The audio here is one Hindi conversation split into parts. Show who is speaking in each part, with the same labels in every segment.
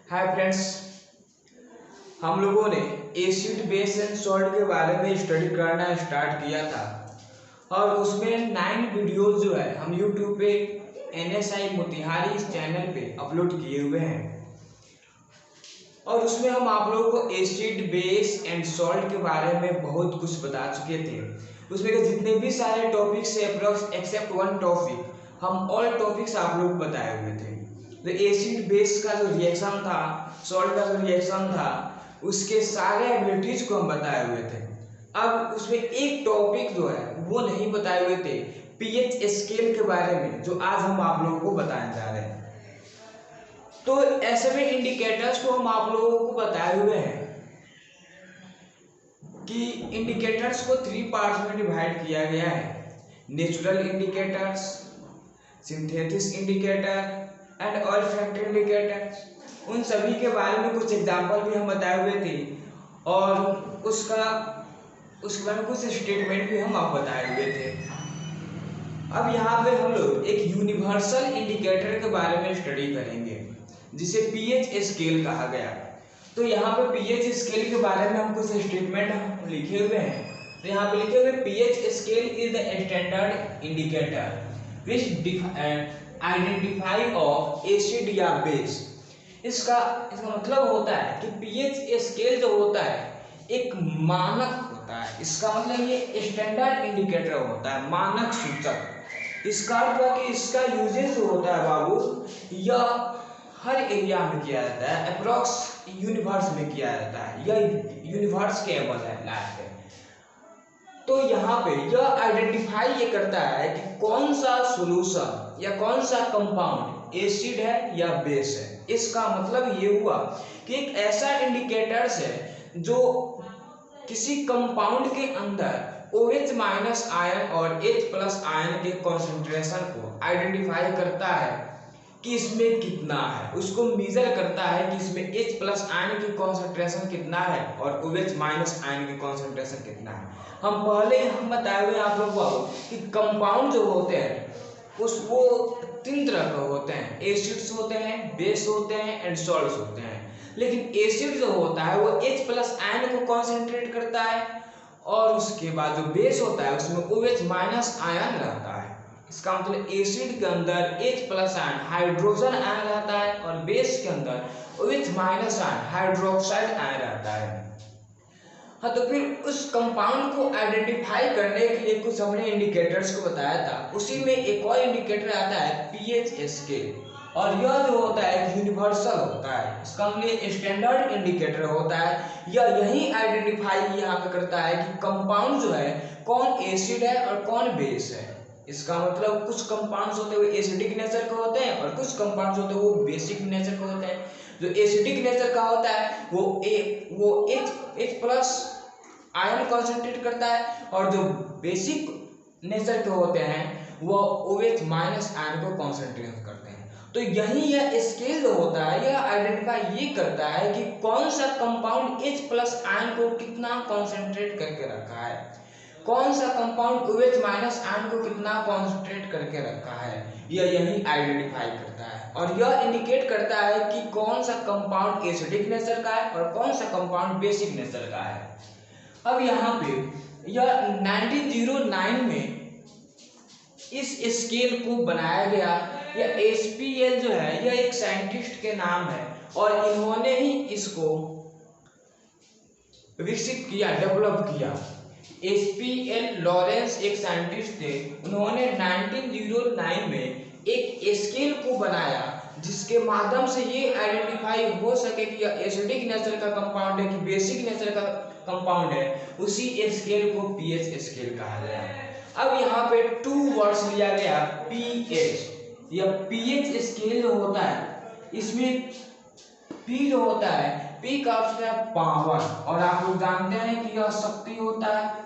Speaker 1: हाय फ्रेंड्स, हम लोगों ने एसिड बेस एंड सॉल्ट के बारे में स्टडी करना स्टार्ट किया था और उसमें 9 वीडियोस जो है हम यूट्यूब पे NSI मोतिहारी इस चैनल पे अपलोड किए हुए हैं और उसमें हम आप लोगों को एसिड बेस एंड सॉल्ट के बारे में बहुत कुछ बता चुके थे। उसमें के जितने भी सारे टॉपिक्स है अप्रोक्स एक्सेप्ट वन टॉपिक, हम ऑल टॉपिक्स आप लोग बताए हुए थे। तो एसिड बेस का जो रिएक्शन था, सॉल्ट का जो रिएक्शन था, उसके सारे एबिलिटीज को हम बताए हुए थे। अब उसमें एक टॉपिक जो है वो नहीं बताए हुए थे, पीएच स्केल के बारे में, जो आज हम आप लोगों को बताने जा रहे हैं। तो ऐसे में इंडिकेटर्स को हम आप लोगों को बताए हुए हैं कि इंडिकेटर्स को 3 पार्ट्स में डिवाइड किया गया है: natural indicators, synthetic indicator and olfactory indicators. उन सभी के बारे में कुछ एग्जांपल भी हम बताए हुए थे और उसके बारे में कुछ स्टेटमेंट भी हम आप बताए हुए थे। अब यहाँ पे हम लोग एक यूनिवर्सल इंडिकेटर के बारे में स्टडी करेंगे जिसे पीएच स्केल कहा गया। तो यहाँ पे पीएच स्केल के बारे में हम कुछ स्टेटमेंट लिखे हुए हैं। तो यहाँ पे लिखे हुए pH scale is the standard indicator which identify of acid या बेस। इसका मतलब होता है कि पीएच स्केल जो होता है एक मानक होता है। इसका मतलब ये स्टैंडर्ड इंडिकेटर होता है, मानक सूचक। इसका अर्थ कि इसका यूजेस होता है बाबू, यह हर एरिया में किया जाता है, अप्रोक्स यूनिवर्स में किया जाता है, यह यूनिवर्स के एबल है लास्ट है। तो यहाँ पे यह आइडेंटिफाई ये करता है कि कौन सा सॉल्यूशन या कौन सा कंपाउंड एसिड है या बेस है। इसका मतलब ये हुआ कि एक ऐसा इंडिकेटर्स है जो किसी कंपाउंड के अंदर OH माइनस आयन और H प्लस आयन के कॉन्सेंट्रेशन को आइडेंटिफाई करता है कि इसमें कितना है, उसको मेजर करता है कि इसमें H प्लस आयन की कॉन्सेंट्रेशन कितना है और OH माइनस आयन की कॉन्सेंट्रेशन कितना है। हम बताए हुए आप लोगों को कि कंपाउंड जो होते हैं वो 3 तरह के होते हैं: एसिड्स होते हैं, बेस होते हैं एंड सॉल्ट्स होते हैं। लेकिन एसिड जो होता है वो H प्लस आयन को कॉन्सेंट्रेट करता है और उसके बाद जो बेस होता है उसमें OH माइनस आयन रहता है। इसका मतलब एसिड के अंदर H plus ion hydrogen ion रहता है और बेस के अंदर OH minus ion hydroxide ion रहता है। हाँ, तो फिर उस कंपाउंड को आइडेंटिफाई करने के लिए कुछ हमने इंडिकेटर्स को बताया था। उसी में एक और इंडिकेटर आता है पीएच स्केल, और यह जो होता है यूनिवर्सल होता है। इसका मतलब स्टैंडर्ड इंडिकेटर होता है। यह यही आइडेंटिफाई यहाँ पे करता है कि कंपाउंड जो है कौन एसिड है और कौन बेस है। इसका मतलब कुछ कंपाउंड्स होते हैं वो एसिडिक नेचर के होते हैं और कुछ कंपाउंड्स होते हैं वो बेसिक नेचर के होते हैं। जो एसिडिक नेचर का होता है वो H प्लस आयन कॉन्सेंट्रेट करता है और जो बेसिक नेचर के होते हैं वो OH माइनस आयन को कॉन्सेंट्रेट करते हैं। तो यही यह स्केल जो होता है यह आइडेंटिफाई ये करता है कि कौन सा कंपाउंड H प्लस आयन को कितना कॉन्सेंट्रेट करके रखा है, कौन सा कंपाउंड OH माइनस आयन को कितना कॉन्सेंट्रेट करके रखा है। यह यही आइडेंटिफाई करता है और यह इंडिकेट करता है कि कौन सा कंपाउंड एसिडिक नेचर का है और कौन सा कंपाउंड बेसिक नेचर का है। अब यहाँ पे यह 1909 में इस स्केल को बनाया गया। यह SPL जो है यह एक साइंटिस्ट के नाम है और इन्होंने ही इसको विकसित किया, डेवलप किया। SPL लॉरेंस एक साइंटिस्ट थे, उन्होंने 1909 में एक स्केल को बनाया जिसके माध्यम से ये आइडेंटिफाई हो सके कि यह एसिडिक नेचर का कंपाउंड है कि बेसिक नेचर का कंपाउंड है। उसी स्केल को पीएच स्केल कहा गया। अब यहाँ पे 2 वर्ड्स लिया गया, पीएच। यह पीएच स्केल जो होता है इसमें P जो होता है, P का अर्थ है पावर, और आप लोग जानते हैं कि यह शक्ति होता है,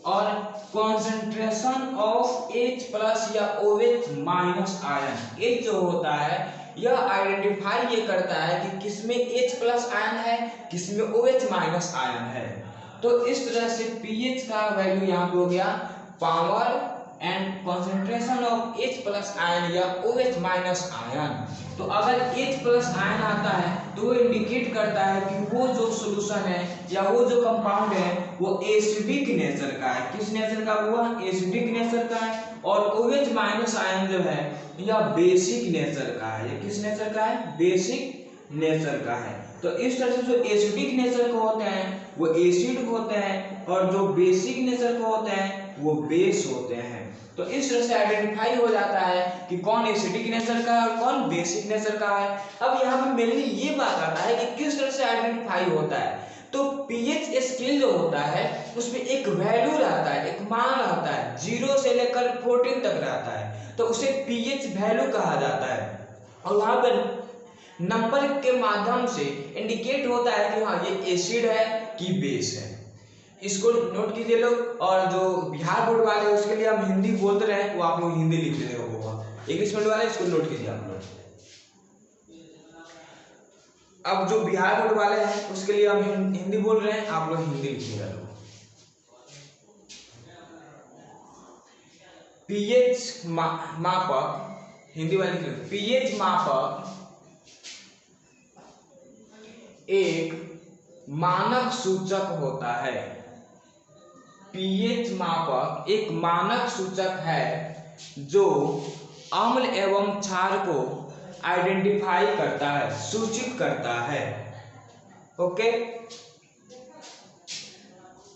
Speaker 1: और कॉन्सेंट्रेशन ऑफ H प्लस या OH माइनस आयन। H जो होता है यह आइडेंटिफाई ये करता है कि किसमें H प्लस आयन है, किसमें OH माइनस आयन है। तो इस तरह से pH का वैल्यू यहाँ पे हो गया power and concentration of H plus ion या OH माइनस आयन। तो तो अगर H प्लस आयन आता है तो वो इंडिकेट करता है कि वो जो सोल्यूशन है या वो जो कंपाउंड है वो एसिडिक नेचर का है। किस नेचर का हुआ? एसिडिक नेचर का है। और OH माइनस आयन जो है यह बेसिक नेचर का है। ये किस नेचर का है? बेसिक नेचर का है। तो इस तरह से जो एसिडिक नेचर के होते हैं वो एसिड होते हैं और जो बेसिक नेचर के होते हैं वो बेस होते हैं। तो इस तरह से आइडेंटिफाई हो जाता है कि कौन एसिडिक नेचर का है और कौन बेसिक नेचर का है। अब यहाँ पे मेनली ये बात आता है कि किस तरह से आइडेंटिफाई होता है। तो पीएच स्केल जो होता है उसमें एक वैल्यू रहता है, एक मान रहता है, 0 से लेकर 14 तक रहता है, तो उसे पीएच वैल्यू कहा जाता है। और वहां पर नंबर के माध्यम से इंडिकेट होता है कि हाँ ये एसिड है कि बेस है। इसको नोट कीजिए लोग। और जो बिहार बोर्ड वाले हैं उसके लिए हम हिंदी बोलते रहे वो आप लोग हिंदी लिख दीजिएगा होगा। इंग्लिश बोर्ड वाले इसको नोट कीजिए आप लोग। अब जो बिहार बोर्ड वाले हैं उसके लिए हम हिंदी बोल रहे हैं, आप लोग हिंदी लिखिएगा लोग। पीएच मापक, हिंदी वाले लिख लो। पीएच मापक एक मानक सूचक होता है। पीएच मापक एक मानक सूचक है जो अम्ल एवं क्षार को आइडेंटिफाई करता है, सूचित करता है। ओके,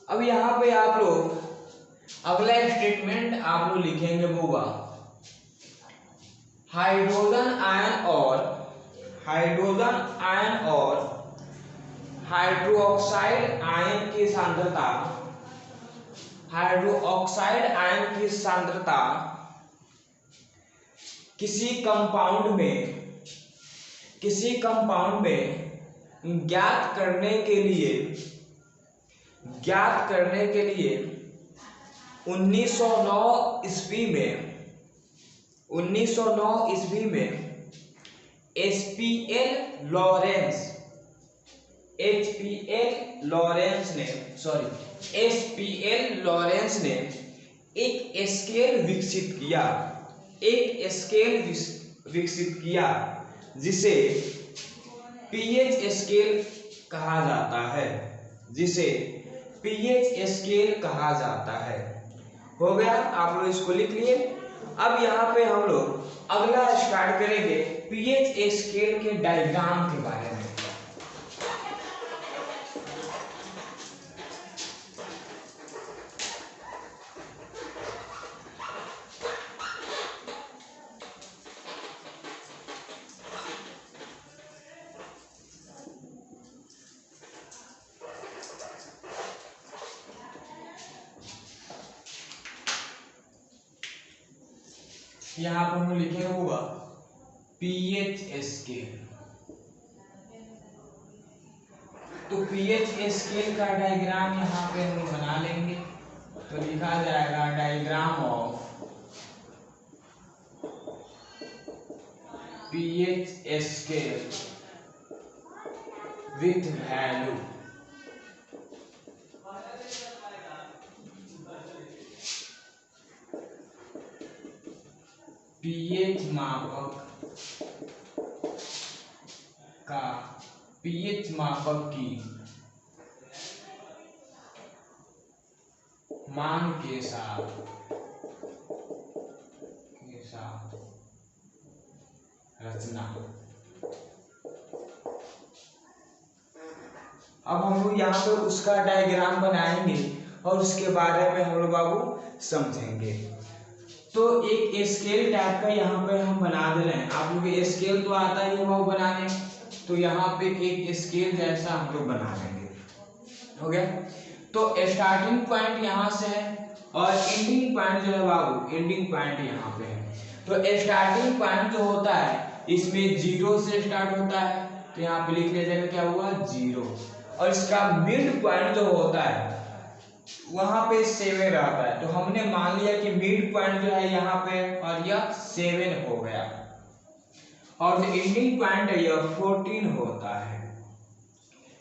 Speaker 1: अब यहां पे आप लोग अगला स्टेटमेंट आप लोग लिखेंगे वो होगा हाइड्रोजन आयन और हाइड्रोक्साइड आयन की सांद्रता, हाइड्रोक्साइड आयन की सांद्रता किसी कंपाउंड में ज्ञात करने के लिए 1909 ईस्वी में HPL लॉरेंस ने एक स्केल विकसित किया जिसे पीएच स्केल कहा जाता है। हो गया, आप लोग इसको लिख लिए। अब यहाँ पे हम लोग अगला स्टार्ट करेंगे पीएच स्केल के डायग्राम के बारे में। यहाँ पर हम लिखेंगे होगा पीएच स्केल। तो पीएच स्केल का डायग्राम यहाँ पे हम बना लेंगे। तो लिखा जाएगा diagram of pH scale with value. PH मापक की मान के साथ रचना। अब हम लोग यहाँ पे उसका डायग्राम बनाएंगे और उसके बारे में हम लोग बाबू समझेंगे। तो एक स्केल टाइप का यहाँ पे हम बना दे रहे हैं। आप लोग स्केल तो आता ही होगा बनाने, तो यहाँ पे एक स्केल जैसा हम लोग बना लेंगे। हो गया। तो स्टार्टिंग पॉइंट यहाँ से है और एंडिंग पॉइंट जो है बाबू, एंडिंग पॉइंट यहाँ पे है। तो स्टार्टिंग पॉइंट जो होता है इसमें 0 से स्टार्ट होता है, तो यहाँ पे लिख लिया जाएगा क्या हुआ 0। और इसका मिड पॉइंट जो होता है वहां पे 7 रहता है। तो हमने मान लिया कि मिड पॉइंट जो है यहाँ पे और यह 7 हो गया। और जो एंडिंग पॉइंट है यह 14 होता है।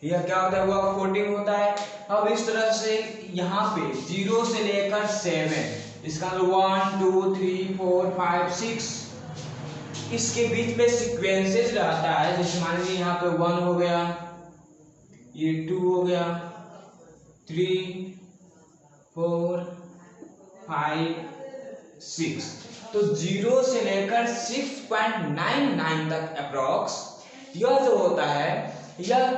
Speaker 1: यह क्या होता है, वह 14 होता है। अब इस तरह से यहाँ पे 0 से लेकर 7, इसका 1 2 3 4 5 6 इसके बीच में सीक्वेंसेस रहता है, जैसे मान लीजिए यहाँ पे 1 हो गया, ये 2 हो गया, 3 4 5 6। तो 0 से लेकर 6.99 तक अप्रॉक्स यह जो होता है यह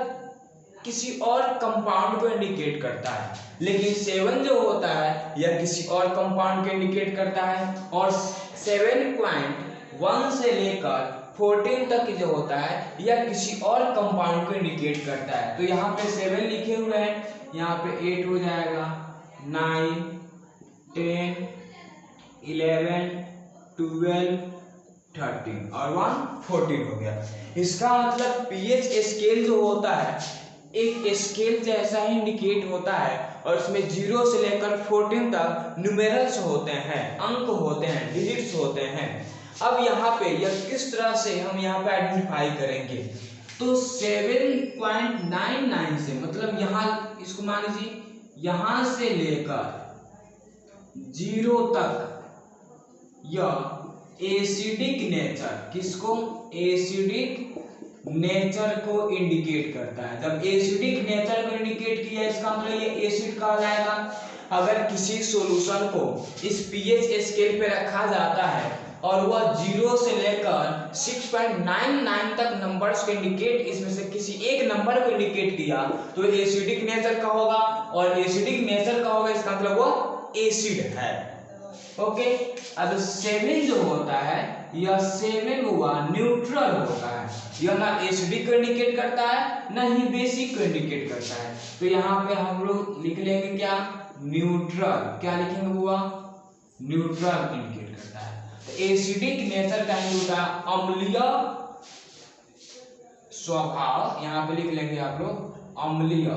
Speaker 1: किसी और कंपाउंड को इंडिकेट करता है, लेकिन 7 जो होता है यह किसी और कंपाउंड को इंडिकेट करता है। और 7.1 से लेकर 14 तक जो होता है यह किसी और कंपाउंड को इंडिकेट करता है। तो यहाँ पे 7 लिखे हुए हैं, यहाँ पे 8 हो जाएगा, 9 10 11 12 13 और 1 14 हो गया। इसका मतलब पीएच स्केल जो होता है एक स्केल जैसा ही इंडिकेट होता है, और इसमें 0 से लेकर 14 तक न्यूमेरल्स होते हैं, अंक होते हैं, डिजिट्स होते हैं। अब यहाँ पे यह किस तरह से हम यहाँ पे आइडेंटिफाई करेंगे, तो 7.99 से मतलब यहाँ इसको मान लीजिए यहाँ से लेकर 0 तक यह एसिडिक नेचर, किसको, एसिडिक नेचर को इंडिकेट करता है। जब एसिडिक नेचर को इंडिकेट किया इसका मतलब ये एसिड कहा जाएगा। अगर किसी सॉल्यूशन को इस पीएच स्केल पे रखा जाता है और वह 0 से लेकर 6.99 तक नंबर्स को इंडिकेट, इसमें से किसी एक नंबर को इंडिकेट किया तो एसिडिक नेचर का होगा, और एसिडिक नेचर का होगा इसका मतलब वो एसिड है। ओके, अब 7 जो होता है यह 7 हुआ न्यूट्रल होता है, यह ना एसिडिक को इंडिकेट करता है ना ही बेसिक को इंडिकेट करता है। तो यहाँ पे हम लोग लिख लेंगे क्या, न्यूट्रल। क्या लिखेंगे हुआ, न्यूट्रल इंडिकेट करता है। तो एसिडिक नेचर का होता है अम्लीय स्वभाव, यहाँ पे लिख लेंगे आप लोग अम्लीय।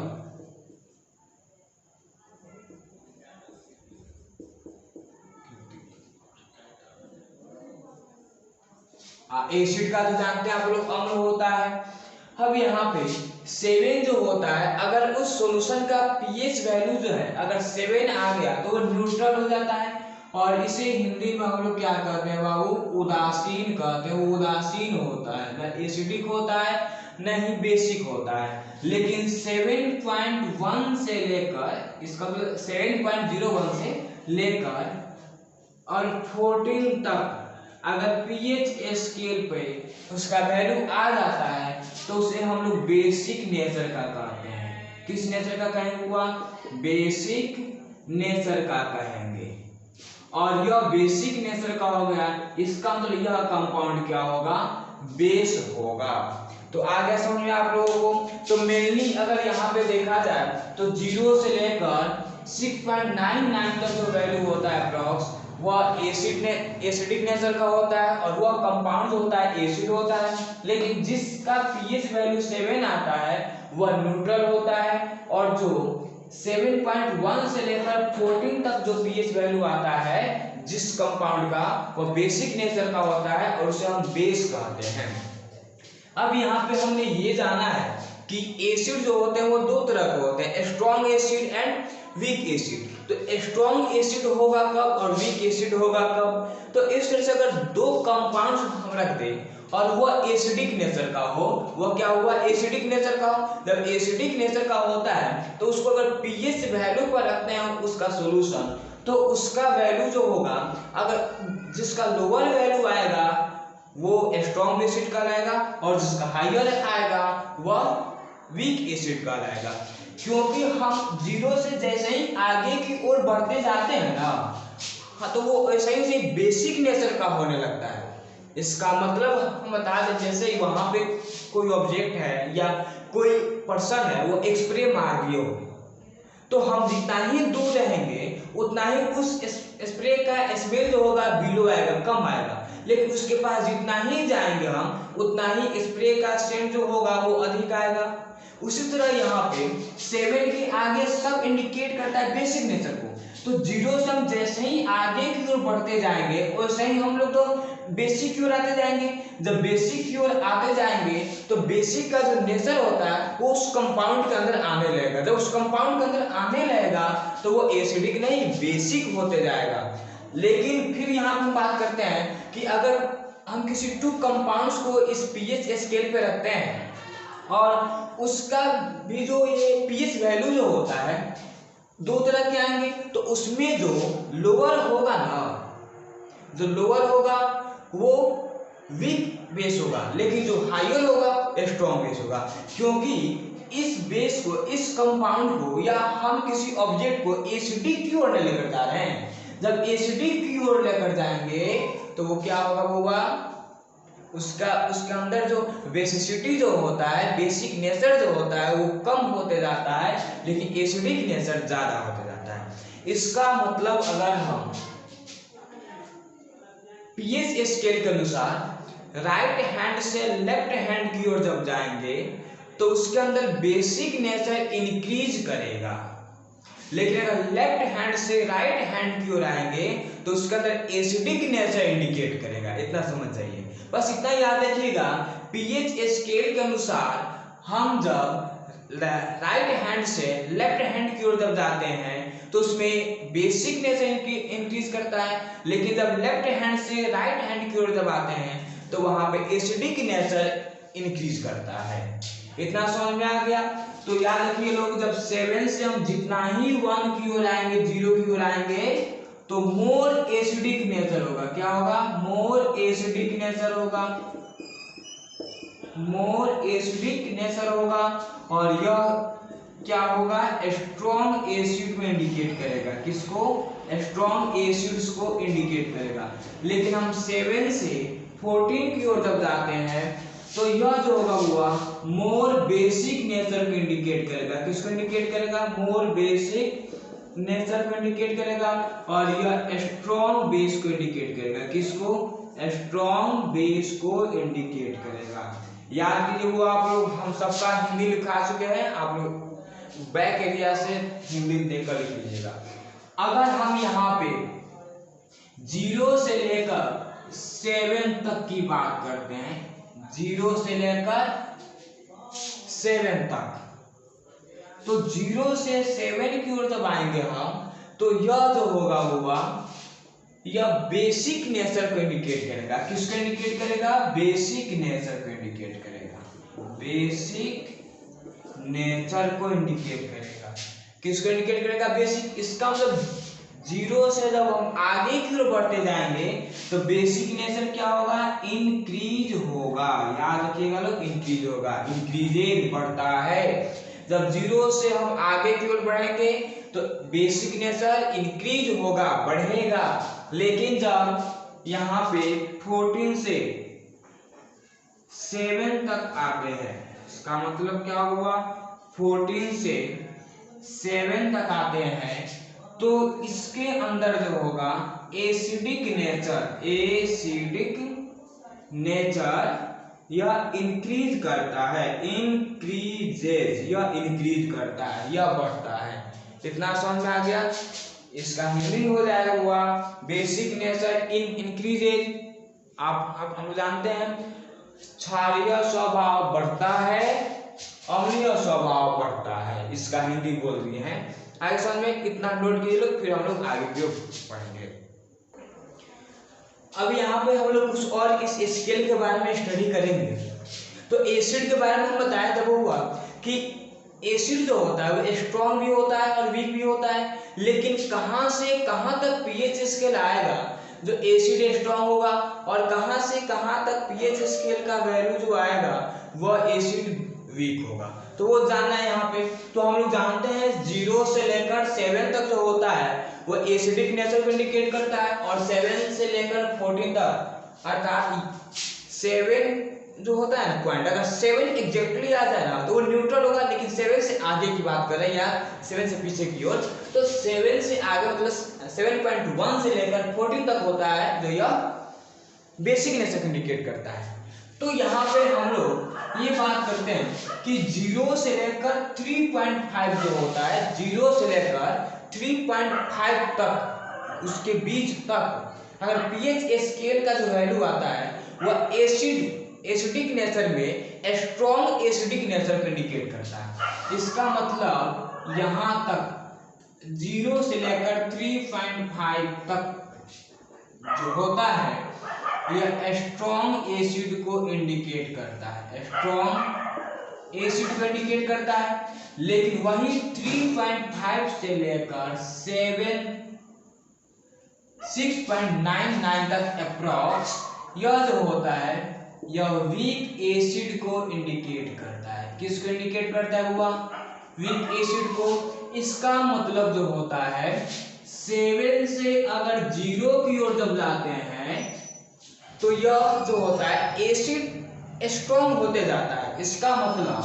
Speaker 1: एसिड का तो जानते हैं आप लोग अम्ल होता है। अब यहाँ पे 7 जो होता है, अगर उस सॉल्यूशन का पीएच वैल्यू जो है अगर 7 आ गया तो वो न्यूट्रल हो जाता है, और इसे हिंदी में हम लोग क्या कहते हैं बाबू, उदासीन कहते हैं। वो उदासीन होता है, न एसिडिक होता है न ही बेसिक होता है। लेकिन 7.1 से लेकर, इसका मतलब 7.01 से लेकर और 14 तक अगर पीएच स्केल पे उसका वैल्यू आ जाता है तो उसे हम लोग बेसिक नेचर का कहते हैं। किस नेचर का कहेंगे हुआ, बेसिक नेचर का कहेंगे। और यह बेसिक नेचर का हो गया, इसका मतलब यह कंपाउंड क्या होगा, बेस होगा। तो आगे समझ में आप लोगों को। तो मेनली अगर यहाँ पे देखा जाए तो 0 से लेकर 6.99 तक जो वैल्यू होता है अप्रॉक्स, वह एसिडिक नेचर का होता है, और वह कंपाउंड होता है एसिड होता है। लेकिन जिसका पीएच वैल्यू 7 आता है वह न्यूट्रल होता है, और जो 7.1 से लेकर 14 तक जो पीएच वैल्यू आता है जिस कंपाउंड का, वह बेसिक नेचर का होता है, और उसे हम बेस कहते हैं। अब यहाँ पे हमने ये जाना है कि एसिड जो होते हैं वो 2 तरह के होते हैं, strong acid and weak acid. तो स्ट्रॉन्ग एसिड होगा कब और वीक एसिड होगा कब, तो इस तरह से अगर 2 कंपाउंड्स हम रख दें और वह एसिडिक नेचर का हो, वह क्या हुआ, एसिडिक नेचर का हो। जब एसिडिक नेचर का होता है तो उसको अगर पीएच वैल्यू पर रखते हैं उसका सॉल्यूशन, तो उसका वैल्यू जो होगा, अगर जिसका लोअर वैल्यू आएगा वो स्ट्रॉन्ग एसिड कहलाएगा, और जिसका हायर आएगा वह वीक एसिड कहलाएगा। क्योंकि हम 0 से जैसे ही आगे की ओर बढ़ते जाते हैं ना, हाँ, तो वो ऐसे ही बेसिक नेचर का होने लगता है। इसका मतलब हम बता दें, जैसे वहां पे कोई ऑब्जेक्ट है या कोई पर्सन है, वो एक्सप्रे मार दियो, तो हम जितना ही दूर रहेंगे उतना ही उस स्प्रे का स्मेल जो होगा बिलो आएगा, कम आएगा। लेकिन उसके पास जितना ही जाएंगे हम उतना ही स्प्रे का सेंट जो होगा वो अधिक आएगा। उसी तरह यहाँ पे 7 के आगे सब इंडिकेट करता है बेसिक नेचर को। तो 0 से हम जैसे ही आगे की ओर बढ़ते जाएंगे वैसे ही हम लोग तो बेसिक की ओर आते जाएंगे। जब बेसिक की ओर आते जाएंगे तो बेसिक का जो नेचर होता है वो उस कंपाउंड के अंदर आने लगेगा। जब उस कंपाउंड के अंदर आने लगेगा तो वो एसिडिक नहीं बेसिक होते जाएगा। लेकिन फिर यहाँ हम बात करते हैं कि अगर हम किसी टू कंपाउंड्स को इस पीएच स्केल पे रखते हैं और उसका भी जो ये पीएच वैल्यू जो होता है दो तरह के आएंगे, तो उसमें जो लोअर होगा ना, जो लोअर होगा वो वीक बेस होगा, लेकिन जो हायर होगा स्ट्रॉन्ग बेस होगा। क्योंकि इस बेस को, इस कंपाउंड को या हम किसी ऑब्जेक्ट को एसिडिक की ओर लेकर जा रहे हैं, जब एसिडिक की ओर लेकर जाएंगे तो वो क्या होगा, वो उसका उसके अंदर जो बेसिसिटी जो होता है, बेसिक नेचर जो होता है वो कम होते जाता है, लेकिन एसिडिक नेचर ज्यादा होते जाता है। इसका मतलब अगर हम पीएच स्केल के अनुसार राइट हैंड से लेफ्ट हैंड की ओर जब जाएंगे तो उसके अंदर बेसिक नेचर इंक्रीज करेगा, लेकिन अगर लेफ्ट हैंड से राइट हैंड की ओर आएंगे तो उसके अंदर एसिडिक नेचर इंडिकेट करेगा। इतना समझ जाइए, बस इतना याद रखिएगा। पीएच स्केल के अनुसार हम जब राइट हैंड से लेफ्ट हैंड की ओर जब जाते हैं तो उसमें बेसिक नेचर इंक्रीज करता है, लेकिन जब लेफ्ट हैंड से राइट हैंड की ओर जब आते हैं तो वहां पे एसिडिक नेचर इंक्रीज करता है। इतना समझ में आ गया? तो याद रखिए लोग, जब 7 से हम जितना ही 1 की ओर आएंगे, 0 की ओर आएंगे तो मोर एसिडिक नेचर होगा। क्या होगा? मोर एसिडिक नेचर होगा, मोर एसिडिक नेचर होगा। और यह क्या होगा? स्ट्रॉन्ग एसिड को इंडिकेट करेगा। किसको? स्ट्रॉन्ग एसिड्स को इंडिकेट करेगा। लेकिन हम 7 से 14 की ओर जब जाते हैं तो यह जो होगा हुआ मोर बेसिक नेचर को इंडिकेट करेगा। किसको इंडिकेट करेगा? मोर बेसिक नेचर को इंडिकेट करेगा। और यह स्ट्रॉन्ग बेस को इंडिकेट करेगा। किसको? स्ट्रॉन्ग बेस को इंडिकेट करेगा। याद कीजिए, वो आप लोग हम सबका हिंदी लिखा चुके हैं, आप लोग बैक एरिया से हिंदी देखकर लिख लीजिएगा। अगर हम यहाँ पे 0 से लेकर 7 तक की बात करते हैं, 0 से लेकर 7 तक, तो 0 से 7 की ओर जब आएंगे हम तो यह जो होगा हुआ यह बेसिक नेचर को इंडिकेट करेगा। किसको इंडिकेट करेगा? बेसिक नेचर को इंडिकेट करेगा। बेसिक नेचर को इंडिकेट करेगा। किसको इंडिकेट करेगा? बेसिक। इसका मतलब 0 से जब हम आगे की ओर बढ़ते जाएंगे तो बेसिक नेचर क्या होगा? इंक्रीज होगा। याद रखिएगा लोग, इंक्रीज होगा, इंक्रीजेज बढ़ता है। जब 0 से हम आगे की ओर बढ़ेंगे तो बेसिक नेचर इंक्रीज होगा, बढ़ेगा। लेकिन जब यहाँ पे 14 से 7 तक आते हैं, इसका मतलब क्या हुआ? 14 से 7 तक आते हैं तो इसके अंदर जो होगा एसिडिक नेचर, एसिडिक नेचर यह इंक्रीज करता है, इंक्रीजेज, यह इंक्रीज करता है, यह बढ़ता है। इतना समझ में आ गया? इसका मीनिंग हो जाएगा हुआ बेसिक नेचर इंक्रीजेज। आप हम जानते हैं क्षारीय स्वभाव बढ़ता है, अम्लीय स्वभाव बढ़ता है। इसका हिंदी बोल दिए हैं। आगे समझ में कितना नोट किए लोग, फिर हम लोग आगे भी पढ़ेंगे। अब यहाँ पे हम लोग कुछ और इस स्केल के बारे में स्टडी करेंगे। तो एसिड के बारे में हम बताया जब हुआ कि एसिड जो होता है वो स्ट्रॉन्ग भी होता है और वीक भी होता है, लेकिन कहाँ से कहाँ तक पीएच स्केल आएगा जो एसिड स्ट्रॉन्ग होगा, और कहाँ से कहाँ तक पीएच स्केल का वैल्यू जो आएगा वह एसिड वीक होगा, तो वो जानना है यहाँ पे। तो हम लोग जानते हैं 0 से लेकर 7 तक जो होता है वो एसिडिक नेचर को इंडिकेट करता है, और 7 से लेकर 14 तक, अर्थात 7 जो होता है ना पॉइंट, अगर 7 एग्जैक्टली आ जाए ना तो वो न्यूट्रल होगा। लेकिन 7 से आगे की बात कर रहे हैं या 7 से पीछे की ओर, तो 7 से आगे मतलब 7.1 से लेकर 14 तक होता है जो यह बेसिक नेचर को इंडिकेट करता है। तो यहाँ पे हम लोग ये बात करते हैं कि 0 से लेकर 3.5 जो होता है, 0 से लेकर 3.5 तक, उसके बीच तक अगर पीएच स्केल का जो वैल्यू आता है वह एसिडिक नेचर में स्ट्रॉन्ग एसिडिक नेचर को इंडिकेट करता है। इसका मतलब यहाँ तक 0 से लेकर 3.5 तक जो होता है यह स्ट्रॉन्ग एसिड को इंडिकेट करता है, स्ट्रॉन्ग एसिड को इंडिकेट करता है। लेकिन वही 3.5 से लेकर 6.99 तक अप्रॉक्स यह जो होता है यह वीक एसिड को इंडिकेट करता है। किसको इंडिकेट करता है हुआ? वीक एसिड को। इसका मतलब जो होता है 7 से अगर 0 की ओर जब जाते हैं तो यह जो होता है एसिड स्ट्रॉन्ग होते जाता है। इसका मतलब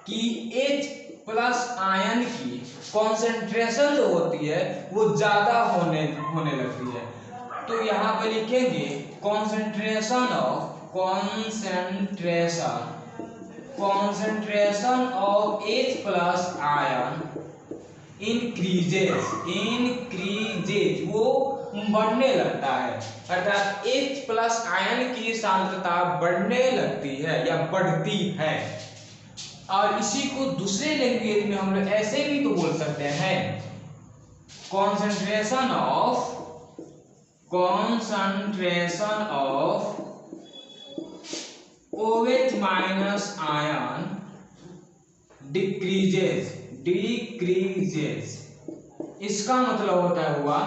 Speaker 1: कि H+ आयन की कॉन्सेंट्रेशन जो होती है वो ज्यादा होने लगती है। तो यहाँ पे लिखेंगे concentration of H+ ion increases, वो बढ़ने लगता है, अर्थात H+ आयन की सांद्रता बढ़ने लगती है या बढ़ती है। और इसी को दूसरे लैंग्वेज में हम लोग ऐसे भी तो बोल सकते हैं, concentration of OH- ion decreases. इसका मतलब होता है हुआ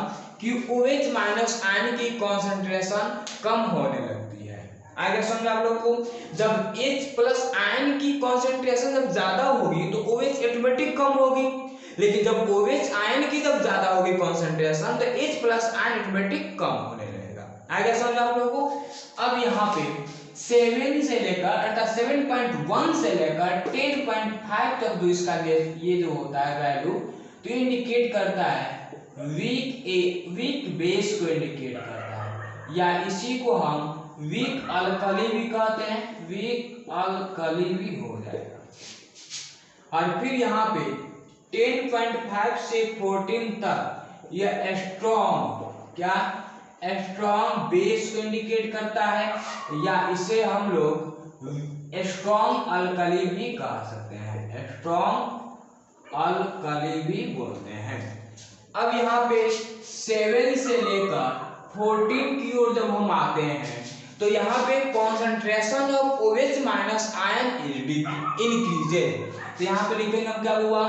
Speaker 1: कि OH- आयन की कॉन्सेंट्रेशन कम होने लगती है। आगे समझ आप लोग को, जब H+ आयन की कॉन्सेंट्रेशन जब ज्यादा होगी तो OH ऑटोमेटिक कम होगी, लेकिन जब OH आयन की जब ज्यादा होगी कॉन्सेंट्रेशन तो H+ आयन ऑटोमेटिक कम होने लगेगा। आगे समझ आप लोग को। अब यहाँ पे 7 से लेकर अर्थात 7.1 से लेकर 10.5 तक जो इसका ये जो होता है वैल्यू, तो इंडिकेट करता है वीक बेस को इंडिकेट करता है, या इसी को हम वीक अल्कली भी कहते हैं, वीक अल्कली भी हो जाएगा। और फिर यहाँ पे 10.5 से 14 तक यह स्ट्रॉन्ग बेस को इंडिकेट करता है, या इसे हम लोग स्ट्रॉन्ग अल्कली भी कह सकते हैं, स्ट्रॉन्ग अल्कली भी बोलते हैं। अब यहाँ पे 7 से लेकर 14 की ओर जब हम आते हैं तो यहाँ पे concentration of OH- ion increases. तो यहाँ पे लिखेंगे हम क्या हुआ,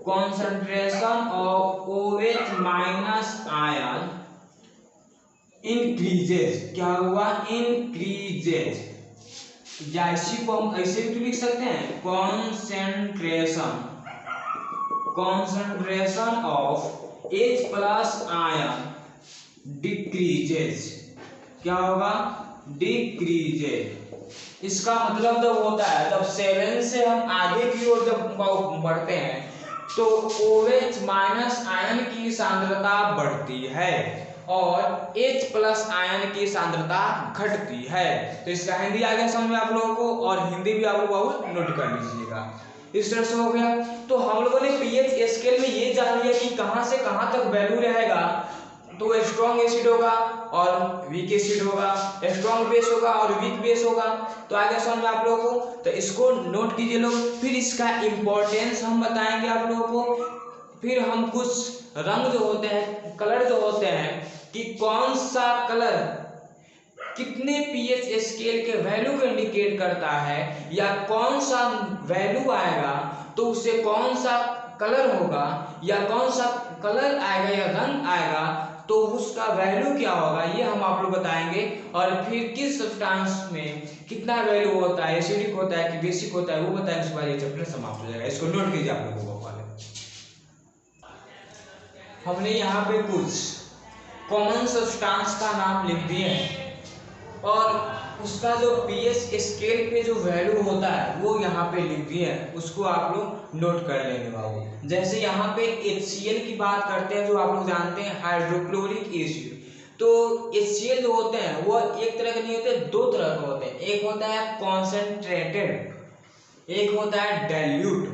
Speaker 1: concentration of OH- ion increases. क्या हुआ? इंक्रीजेज। या इसी को हम ऐसे भी लिख सकते हैं, concentration of H+ ion decreases. क्या होगा? डिक्रीजेज। इसका मतलब जब होता है जब 7 से हम आगे की ओर जब बढ़ते हैं तो OH- आयन की सांद्रता बढ़ती है और H+ आयन की सांद्रता घटती है। तो इसका हिंदी आ गया समझ में आप लोगों को, और हिंदी भी आप लोग नोट कर लीजिएगा। इस तरह से हो गया। तो हम लोगों ने पीएच स्केल में ये जान लिया कि कहां से कहां तक वैल्यू रहेगा, तो स्ट्रॉन्ग एसिड होगा और वीक एसिड होगा, स्ट्रॉन्ग बेस होगा और वीक बेस होगा। तो आगे समझ में आप लोगों को, तो इसको नोट कीजिए लोग। फिर इसका इंपॉर्टेंस हम बताएंगे आप लोगों को। फिर हम कुछ रंग जो होते हैं, कलर जो होते हैं, कि कौन सा कलर कितने पीएच स्केल के वैल्यू को इंडिकेट करता है, या कौन सा वैल्यू आएगा तो उससे कौन सा कलर होगा, या कौन सा कलर आएगा या रंग आएगा तो उसका वैल्यू क्या होगा, ये हम आप लोग बताएंगे। और फिर किस सब्सटेंस में कितना वैल्यू होता है, एसिडिक होता है कि बेसिक होता है, वो बताएंगे। उसके बाद ये चैप्टर समाप्त हो जाएगा। इसको नोट कीजिए आप लोगों को। हमने यहाँ पे कुछ कॉमन सब्सटेंस का नाम लिख दिए हैं और उसका जो पीएच स्केल पे जो वैल्यू होता है वो यहाँ पे लिख दिए हैं, उसको आप लोग नोट कर लेंगे बाबू। जैसे यहाँ पे HCl की बात करते हैं, जो आप लोग जानते हैं हाइड्रोक्लोरिक एसिड। तो HCl जो होते हैं वो एक तरह के नहीं होते, दो तरह के होते हैं। एक होता है कॉन्सेंट्रेटेड, एक होता है डाइल्यूट।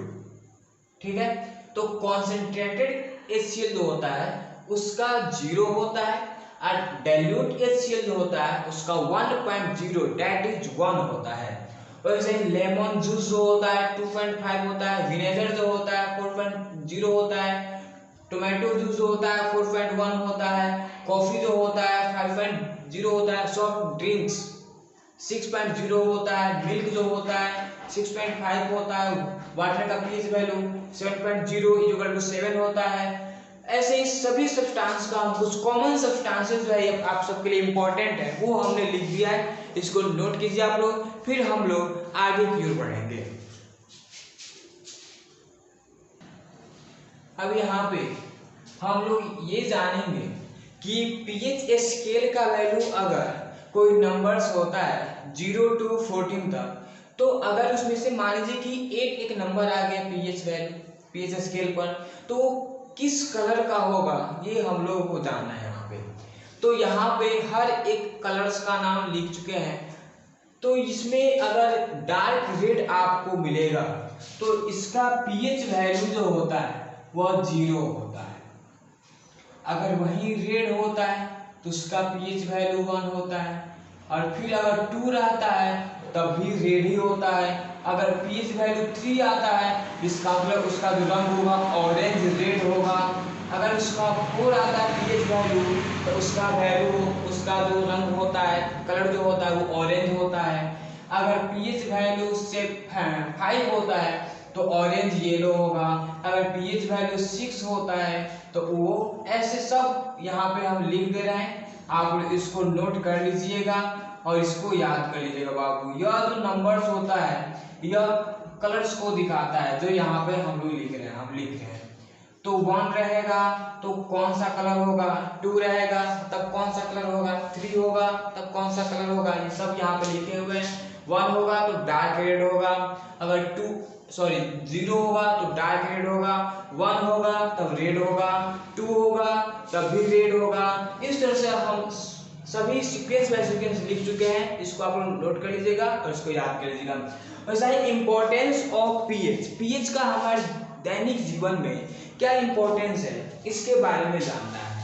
Speaker 1: ठीक है, तो कॉन्सेंट्रेटेड HCl जो होता है उसका 0 होता है, और डाइल्यूट HCl जो होता है उसका 1.0 दैट इज 1 होता है। वैसे लेमन जूस जो होता है 2.5 होता है, विनेगर जो होता है 4.0 होता है, टोमेटो जूस जो होता है 4.1 होता है, कॉफी जो होता है 5.0 होता है, सॉफ्ट ड्रिंक्स 6.0 होता है, मिल्क जो होता है 6.5 होता है, वाटर का पीएच वैल्यू 7.0 = 7 होता है। ऐसे ही सभी सब्सटेंस का कुछ कॉमन सब्सटेंसेस जो है आप सबके लिए इंपॉर्टेंट है वो हमने लिख दिया है, इसको नोट कीजिए आप लोग, फिर हम लोग आगे की ओर बढ़ेंगे। अब यहाँ पे हम लोग ये जानेंगे कि पीएच स्केल का वैल्यू अगर कोई नंबर्स होता है 0 to 14 तक, तो अगर उसमें से मान लीजिए कि एक नंबर आ गया पीएच वैल्यू पीएच स्केल पर, तो किस कलर का होगा ये हम लोगों को जानना है यहाँ पे। तो यहाँ पे हर एक कलर्स का नाम लिख चुके हैं, तो इसमें अगर डार्क रेड आपको मिलेगा तो इसका पीएच वैल्यू जो होता है वह 0 होता है। अगर वही रेड होता है तो उसका पीएच वैल्यू 1 होता है, और फिर अगर 2 रहता है तब भी रेड ही होता है। अगर पीएच वैल्यू 3 आता है इसका मतलब उसका जो रंग होगा ऑरेंज रेड होगा। अगर उसका 4 आता है पीएच वैल्यू तो उसका जो रंग होता है कलर जो होता है वो ऑरेंज होता है। अगर पीएच वैल्यू से 5 होता है तो ऑरेंज येलो होगा। अगर पीएच वैल्यू 6 होता है तो वो ऐसे सब यहाँ पे हम लिख दे रहे हैं, आप इसको नोट कर लीजिएगा और इसको याद कर लीजिएगा बाबू। यह जो नंबर्स होता है यह कलर्स को दिखाता है जो यहाँ पे हम लोग लिख रहे हैं। तो 1 रहेगा तो कौन सा कलर होगा, 2 रहेगा तब कौन सा कलर होगा, 3 होगा तब कौन सा कलर होगा, ये सब यहाँ पे लिखे हुए हैं। 1 होगा तो डार्क रेड होगा, अगर 0 होगा तो डार्क रेड होगा, 1 होगा तब रेड होगा, 2 होगा तब भी रेड होगा। इस तरह से हम सभी सीक्वेंस बाय सीक्वेंस लिख चुके हैं, इसको आप लोग नोट कर लीजिएगा और इसको याद कर लीजिएगा। वैसा ही इंपॉर्टेंस ऑफ पीएच का हमारे दैनिक जीवन में क्या इंपॉर्टेंस है इसके बारे में जानना है।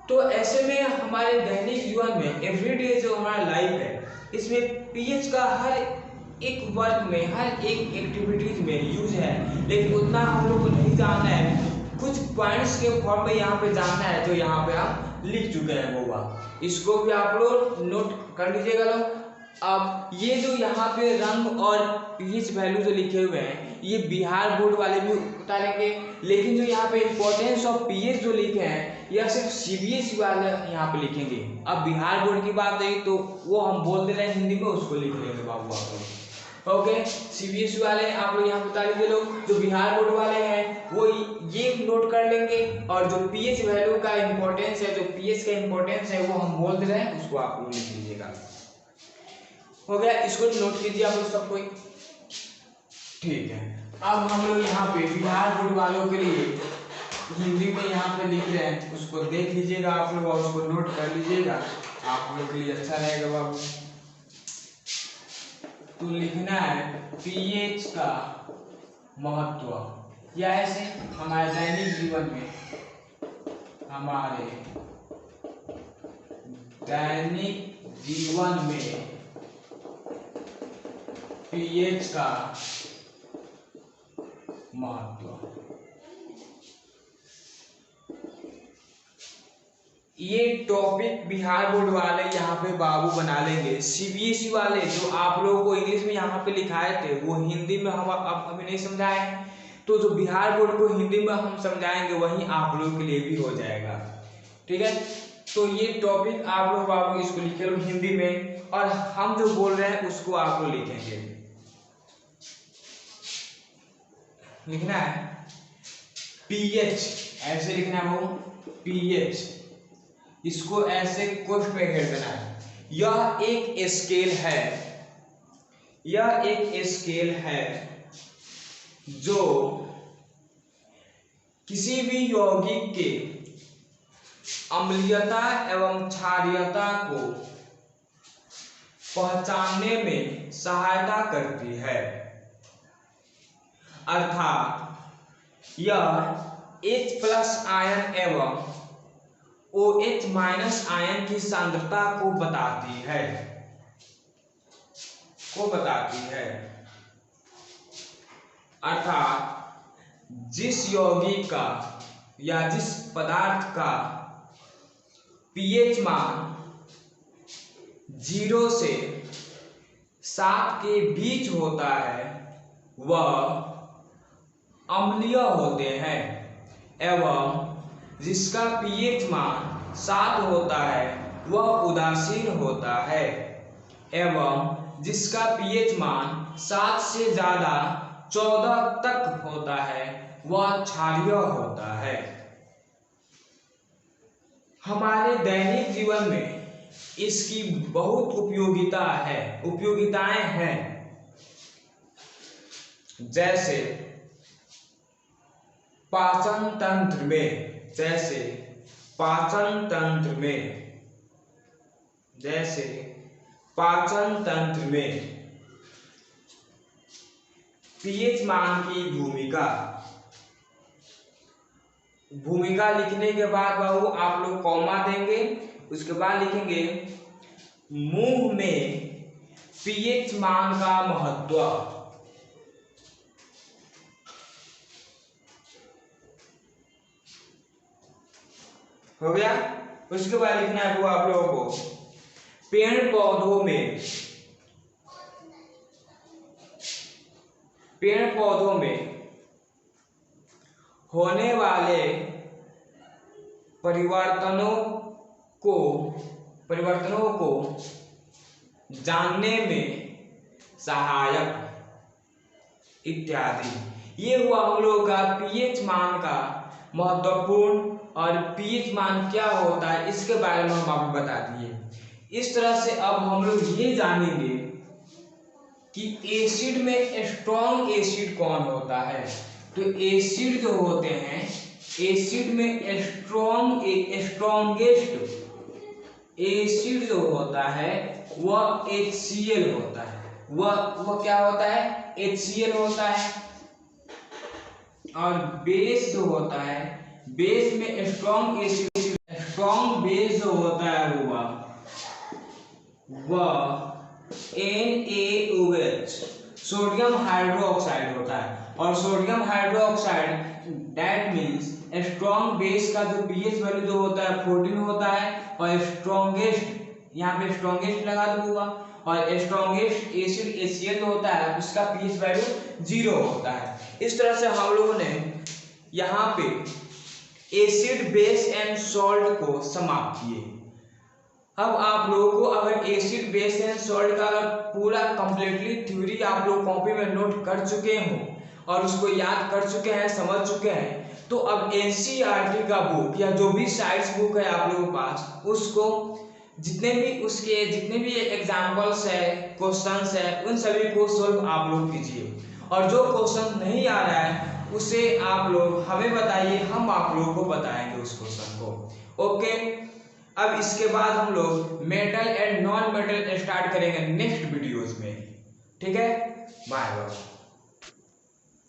Speaker 1: तो ऐसे में हमारे दैनिक जीवन में एवरीडे जो हमारा लाइफ है इसमें पीएच का हर एक वर्क में हर एक एक्टिविटीज में यूज है, लेकिन उतना हम लोग को नहीं जानना है। कुछ पॉइंट्स के फॉर्म में यहाँ पे जानना है जो यहाँ पे आप लिख चुके हैं वो बात, इसको भी आप लोग नोट कर लीजिएगा लोग। अब ये जो यहाँ पे रंग और पीएच वैल्यू जो लिखे हुए हैं ये बिहार बोर्ड वाले भी उतारेंगे, लेकिन जो यहाँ पे इंपॉर्टेंस ऑफ पीएच जो लिखे हैं यह सिर्फ सीबीएसई वाले यहाँ पे लिखेंगे। अब बिहार बोर्ड की बात है तो वो हम बोल दे रहे हैं हिंदी में, उसको लिख लेंगे बाबू आप लोग। ओके, सीबीएसई वाले आप लोग यहाँ बता लीजिए लोग, जो बिहार बोर्ड वाले हैं वो ये नोट कर लेंगे, और जो पीएच वैल्यू का इंपॉर्टेंस है जो पीएच का इंपॉर्टेंस है वो हम बोल दे रहे हैं उसको आप लोग लिख लीजिएगा। हो गया, इसको नोट कीजिए आप लोग सब कोई, ठीक है। अब हम लोग यहाँ पे बिहार बोर्ड वालों के लिए हिंदी में यहाँ पे लिख रहे हैं, उसको देख लीजिएगा आप लोग और उसको नोट कर लीजिएगा, आप लोग के लिए अच्छा रहेगा बाबू। तो लिखना है पीएच का महत्व, या ऐसे हमारे दैनिक जीवन में पीएच का महत्व। ये टॉपिक बिहार बोर्ड वाले यहाँ पे बाबू बना लेंगे। सीबीएसई वाले जो आप लोगों को इंग्लिश में यहाँ पे लिखाए थे वो हिंदी में हम अब अभी नहीं समझाए, तो जो बिहार बोर्ड को हिंदी में हम समझाएंगे वही आप लोगों के लिए भी हो जाएगा, ठीक है। तो ये टॉपिक आप लोग बाबू इसको लिखे लो हिंदी में, और हम जो बोल रहे हैं उसको आप लोग लिखेंगे। लिखना है पीएच, ऐसे लिखना है वो पीएच, इसको ऐसे कोष्ठ में घेर देना है। यह एक स्केल है जो किसी भी यौगिक के अम्लीयता एवं क्षारीयता को पहचानने में सहायता करती है, अर्थात यह H+ आयन एवं OH- आयन की सांद्रता को बताती है, अर्थात जिस यौगिक का या जिस पदार्थ का पीएच मान 0 से 7 के बीच होता है वह अम्लीय होते हैं, एवं जिसका पीएच मान 7 होता है वह उदासीन होता है, एवं जिसका पीएच मान 7 से ज्यादा 14 तक होता है वह क्षारीय होता है। हमारे दैनिक जीवन में इसकी बहुत उपयोगिताएं हैं। जैसे पाचन तंत्र में पीएच मान की भूमिका लिखने के बाद बाबू आप लोग कॉमा देंगे, उसके बाद लिखेंगे मुंह में पीएच मान का महत्व। हो गया। उसके बाद लिखना है वो आप लोगों को पेड़ पौधों में होने वाले परिवर्तनों को जानने में सहायक इत्यादि। ये हुआ हम लोगों का पीएच मान का महत्वपूर्ण, और पीएच मान क्या होता है इसके बारे में हम आपको बता दिए। इस तरह से अब हम लोग ये जानेंगे कि एसिड में स्ट्रॉन्ग एसिड कौन होता है। तो एसिड जो होते हैं, एसिड में स्ट्रॉन्गेस्ट एसिड जो होता है वह HCl होता है। वह क्या होता है? HCl होता है। और बेस जो होता है, बेस में स्ट्रॉन्ग बेस जो होता है वह NaOH सोडियम हाइड्रोक्साइड होता है। और sodium hydroxide that means strong base का जो पीएच वैल्यू जो होता है 14 होता है, और स्ट्रॉन्गेस्ट यहाँ पे स्ट्रॉन्गेस्ट लगा दूंगा, और स्ट्रॉन्गेस्ट एसिड HCl होता है उसका पीएच वैल्यू 0 होता है। इस तरह से हम लोगों ने यहाँ पे एसिड बेस एंड सॉल्ट को समाप्त किए। अब आप लोगों को अगर एसिड बेस एंड सॉल्ट का अगर पूरा कंप्लीटली थ्योरी आप लोग कॉपी में नोट कर चुके हो और उसको याद कर चुके हैं, समझ चुके हैं, तो अब NCERT का बुक या जो भी साइंस बुक है आप लोगों के पास, उसको जितने भी एग्जाम्पल्स है, क्वेश्चंस है, उन सभी को सोल्व आप लोग कीजिए। और जो क्वेश्चन नहीं आ रहा है उसे आप लोग हमें बताइए, हम आप लोगों को बताएंगे उस क्वेश्चन को। ओके। अब इसके बाद हम लोग metal and non metal start करेंगे नेक्स्ट वीडियोस में। ठीक है, बाय बाय।